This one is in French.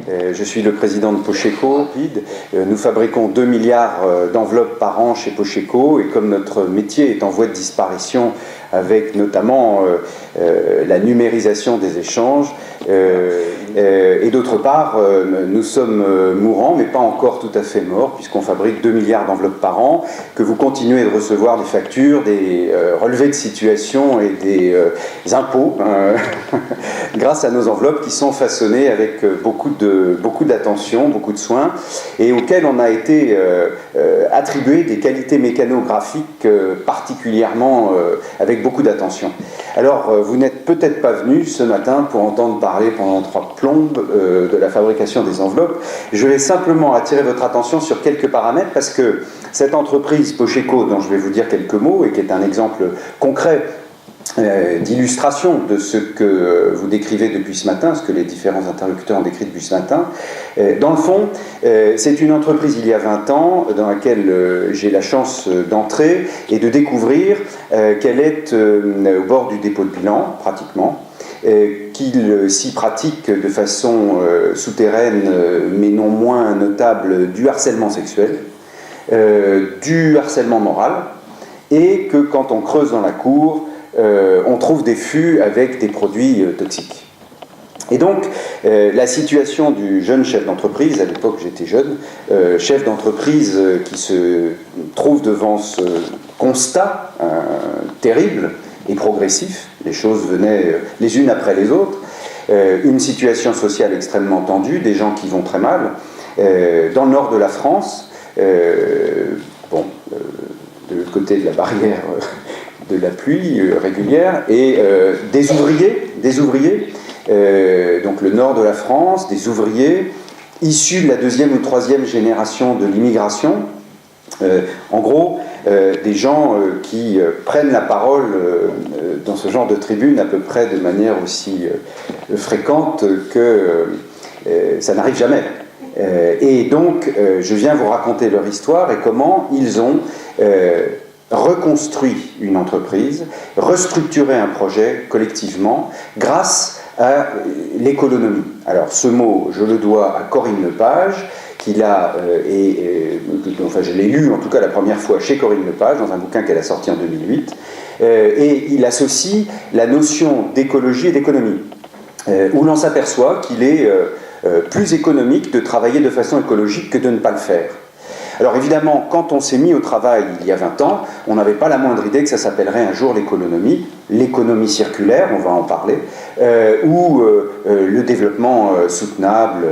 Je suis le président de Pocheco. Nous fabriquons 2 milliards d'enveloppes par an chez Pocheco, et comme notre métier est en voie de disparition, avec notamment la numérisation des échanges, et d'autre part, nous sommes mourants, mais pas encore tout à fait morts, puisqu'on fabrique 2 milliards d'enveloppes par an, que vous continuez de recevoir des factures, des relevés de situation et des impôts, grâce à nos enveloppes qui sont façonnées avec beaucoup d'attention, beaucoup de soin, et auxquelles on a été attribué des qualités mécanographiques particulièrement avec beaucoup d'attention. Alors, vous n'êtes peut-être pas venu ce matin pour entendre parler pendant 3 plombes de la fabrication des enveloppes. Je vais simplement attirer votre attention sur quelques paramètres, parce que cette entreprise Pocheco, dont je vais vous dire quelques mots, et qui est un exemple concret d'illustration de ce que vous décrivez depuis ce matin, ce que les différents interlocuteurs ont décrit depuis ce matin. Dans le fond, c'est une entreprise il y a 20 ans dans laquelle j'ai la chance d'entrer et de découvrir qu'elle est au bord du dépôt de bilan, pratiquement, qu'il s'y pratique de façon souterraine, mais non moins notable, du harcèlement sexuel, du harcèlement moral, et que quand on creuse dans la cour, on trouve des fûts avec des produits toxiques. Et donc, la situation du jeune chef d'entreprise, à l'époque j'étais jeune, chef d'entreprise qui se trouve devant ce constat terrible et progressif, les choses venaient les unes après les autres, une situation sociale extrêmement tendue, des gens qui vont très mal, dans le nord de la France, de l'autre côté de la barrière de la pluie régulière, et des ouvriers, donc le nord de la France, des ouvriers issus de la 2e ou 3e génération de l'immigration, en gros, des gens qui prennent la parole dans ce genre de tribune à peu près de manière aussi fréquente que ça n'arrive jamais. Et donc, je viens vous raconter leur histoire et comment ils ont reconstruit une entreprise, restructuré un projet collectivement grâce à l'économie. Alors ce mot, je le dois à Corinne Lepage, qu'il a, enfin je l'ai lu en tout cas la première fois chez Corinne Lepage, dans un bouquin qu'elle a sorti en 2008, et il associe la notion d'écologie et d'économie, où l'on s'aperçoit qu'il est plus économique de travailler de façon écologique que de ne pas le faire. Alors évidemment, quand on s'est mis au travail il y a 20 ans, on n'avait pas la moindre idée que ça s'appellerait un jour l'économie circulaire, on va en parler, ou le développement soutenable,